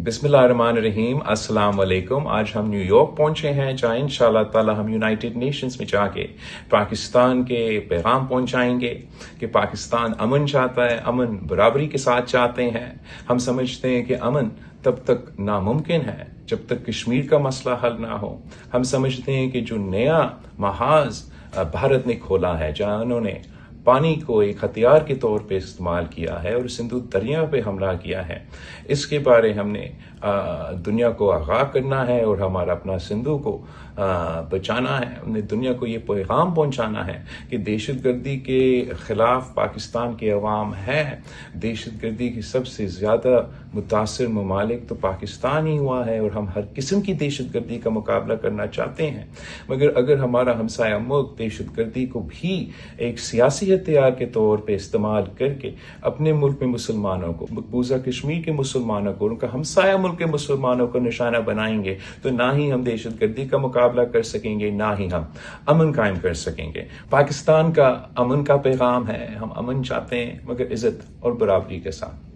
बिस्मिल्लाहिर्रहमानिर्रहीम, अस्सलाम वालेकुम। आज हम न्यू यॉर्क पहुंचे हैं, जहाँ इंशाअल्लाह ताला हम यूनाइटेड नेशंस में जाके पाकिस्तान के पैगाम पहुंचाएंगे कि पाकिस्तान अमन चाहता है, अमन बराबरी के साथ चाहते हैं। हम समझते हैं कि अमन तब तक नामुमकिन है जब तक कश्मीर का मसला हल ना हो। हम समझते हैं कि जो नया महाज भारत ने खोला है, जहाँ उन्होंने पानी को एक हथियार के तौर पे इस्तेमाल किया है और सिंधु दरिया पे हमला किया है, इसके बारे हमने दुनिया को आगाह करना है और हमारा अपना सिंधु को बचाना है। हमने दुनिया को ये पैगाम पहुंचाना है कि दहशतगर्दी के खिलाफ पाकिस्तान की अवाम है। दहशतगर्दी की सबसे ज़्यादा मुतासर ममालिक तो पाकिस्तान ही हुआ है और हम हर किस्म की दहशतगर्दी का मुकाबला करना चाहते हैं। मगर अगर हमारा हमसाया मुल्क दहशतगर्दी को भी एक सियासी हथियार के तौर पे इस्तेमाल करके अपने मुल्क में मुसलमानों को, मकबूजा कश्मीर के मुसलमानों को, उनका हमसाया मुल्क के मुसलमानों को निशाना बनाएंगे, तो ना ही हम दहशतगर्दी का मुकाबला कर सकेंगे, ना ही हम अमन कायम कर सकेंगे। पाकिस्तान का अमन का पैगाम है, हम अमन चाहते हैं मगर इज्जत और बराबरी के साथ।